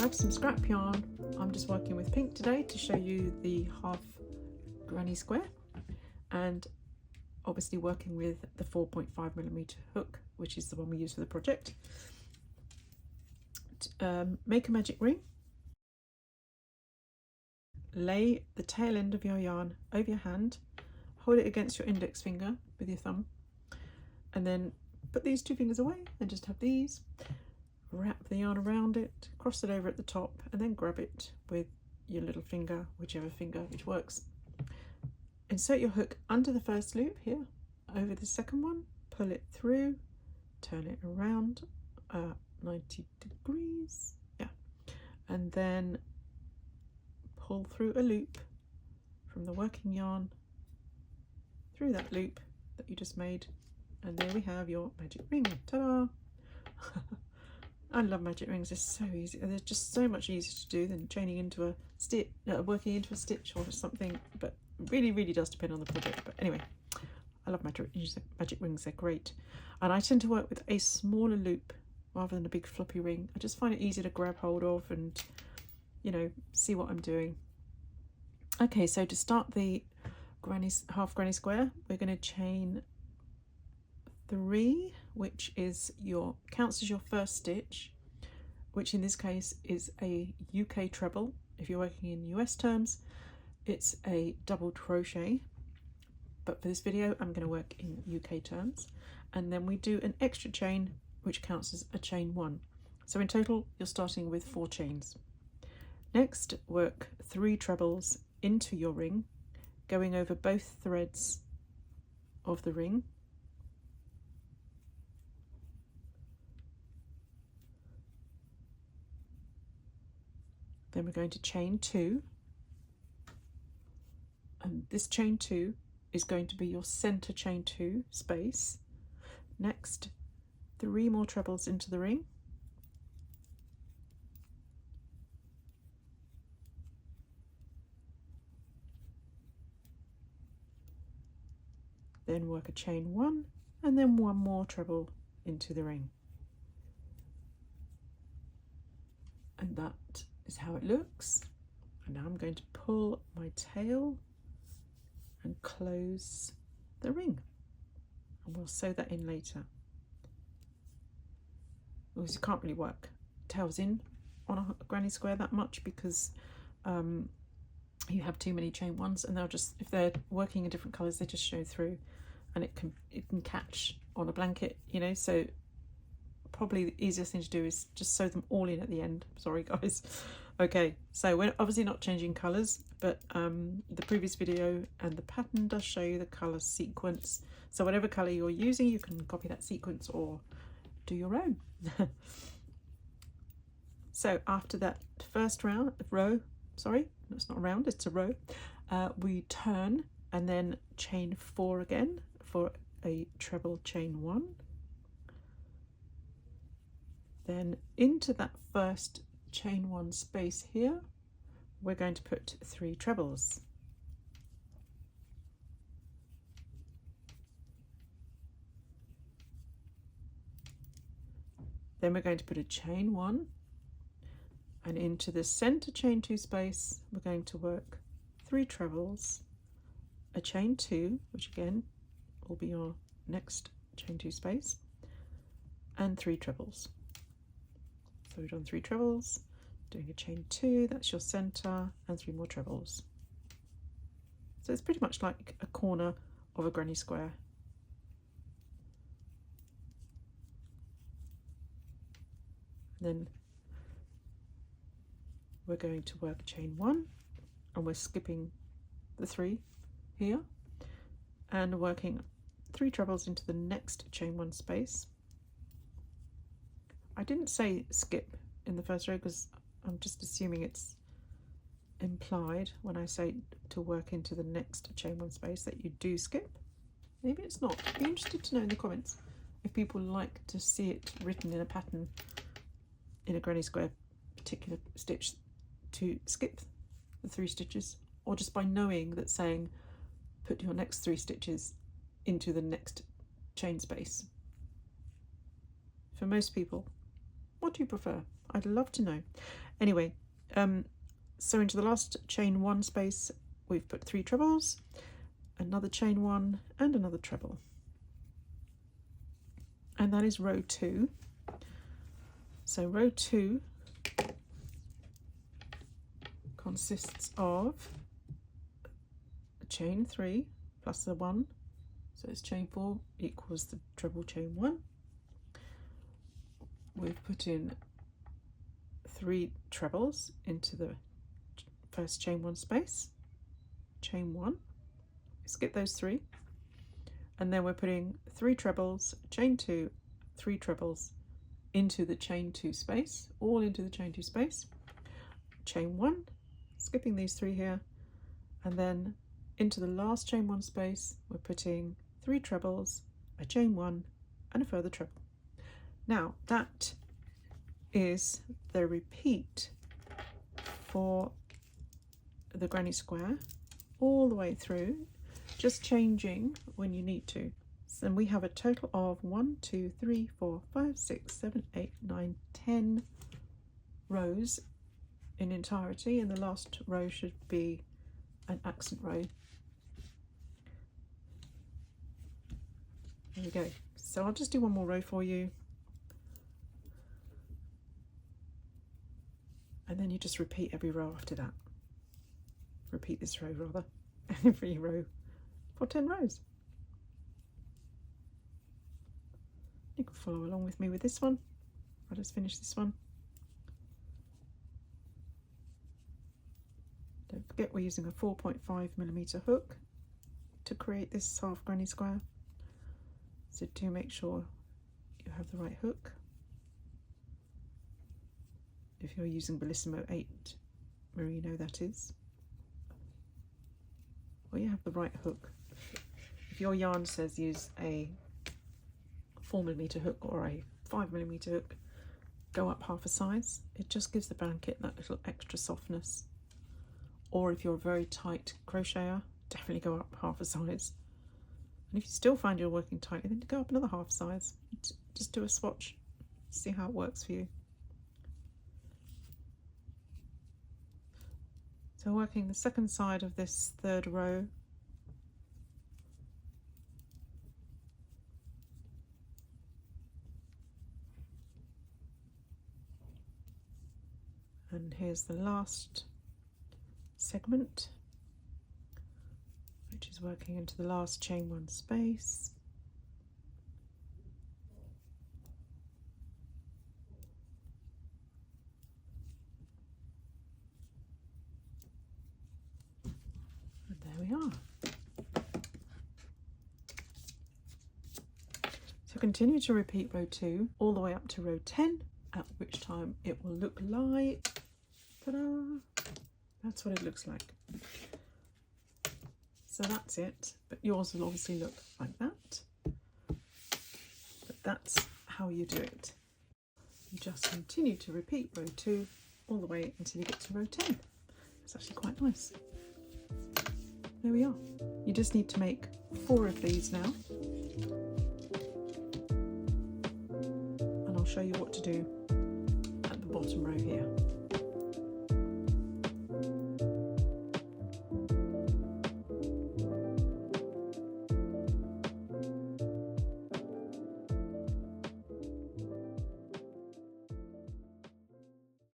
have some scrap yarn. I'm just working with pink today to show you the half granny square, and obviously working with the 4.5mm hook, which is the one we use for the project. Make a magic ring. Lay the tail end of your yarn over your hand, hold it against your index finger with your thumb, and then put these two fingers away and just have these. Wrap the yarn around it, cross it over at the top, and then grab it with your little finger, whichever finger which works. Insert your hook under the first loop here, over the second one, pull it through, turn it around 90 degrees, yeah, and then pull through a loop from the working yarn through that loop that you just made, and there we have your magic ring. Ta-da! I love magic rings, they're so easy. They're just so much easier to do than chaining into a stitch, working into a stitch or something, but really does depend on the project. But anyway, I love magic rings, they're great. And I tend to work with a smaller loop rather than a big floppy ring. I just find it easier to grab hold of and, you know, see what I'm doing. Okay, so to start the half granny square, we're going to chain 3, which is counts as your first stitch, which in this case is a UK treble. If you're working in US terms, it's a double crochet, but for this video I'm going to work in UK terms. And then we do an extra chain, which counts as a chain 1. So in total you're starting with 4 chains. Next, work 3 trebles into your ring, going over both threads of the ring. Then we're going to chain 2, and this chain 2 is going to be your center chain 2 space. Next, 3 more trebles into the ring, then work a chain 1, and then 1 more treble into the ring, and that is how it looks. And now I'm going to pull my tail and close the ring, and we'll sew that in later. Because you can't really work tails in on a granny square that much, because you have too many chain 1s, and they'll just, if they're working in different colors, they just show through, and it can catch on a blanket, you know. So probably the easiest thing to do is just sew them all in at the end. Sorry guys. Okay, so we're obviously not changing colors, but the previous video and the pattern does show you the color sequence. So whatever color you're using, you can copy that sequence or do your own. So after that first row, sorry, it's not a round, it's a row, we turn and then chain 4 again for a treble chain 1. Then into that first chain 1 space here, we're going to put 3 trebles. Then we're going to put a chain 1, and into the center chain 2 space we're going to work 3 trebles, a chain 2, which again will be your next chain 2 space, and 3 trebles. So we've done 3 trebles, doing a chain 2, that's your center, and 3 more trebles. So it's pretty much like a corner of a granny square. Then we're going to work chain 1, and we're skipping the 3 here and working 3 trebles into the next chain 1 space. I didn't say skip in the first row because I'm just assuming it's implied when I say to work into the next chain 1 space that you do skip. Maybe it's not. Be interested to know in the comments if people like to see it written in a pattern in a granny square particular stitch to skip the 3 stitches, or just by knowing that saying put your next 3 stitches into the next chain space. For most people, what do you prefer? I'd love to know. Anyway, so into the last chain 1 space we've put 3 trebles, another chain 1 and another treble, and that is row 2. So row 2 consists of a chain 3 plus the 1, so it's chain 4 equals the treble chain 1. We've put in 3 trebles into the first chain 1 space, chain 1, skip those 3, and then we're putting 3 trebles, chain 2, 3 trebles into the chain 2 space, all into the chain 2 space, chain 1, skipping these 3 here, and then into the last chain 1 space we're putting 3 trebles, a chain 1 and a further treble. Now that is the repeat for the granny square all the way through, just changing when you need to. So then we have a total of 1, 2, 3, 4, 5, 6, 7, 8, 9, 10 rows in entirety, and the last row should be an accent row. There we go. So I'll just do one more row for you, and then you just repeat every row after that. Repeat this row rather, every row for 10 rows. You can follow along with me with this one. I'll just finish this one. Don't forget we're using a 4.5mm hook to create this half granny square, so do make sure you have the right hook. If you're using Bellissimo 8 merino, that is, or you have the right hook. If your yarn says use a 4mm hook or a 5mm hook, go up half a size. It just gives the blanket that little extra softness. Or if you're a very tight crocheter, definitely go up half a size. And if you still find you're working tightly, then go up another half size. Just do a swatch, see how it works for you. So working the second side of this third row, and here's the last segment, which is working into the last chain 1 space. And there we are. So continue to repeat row 2 all the way up to row 10, at which time it will look like, ta-da! That's what it looks like. So that's it, but yours will obviously look like that. But that's how you do it. You just continue to repeat row 2 all the way until you get to row 10. It's actually quite nice. There we are. You just need to make 4 of these now. And I'll show you what to do at the bottom row here.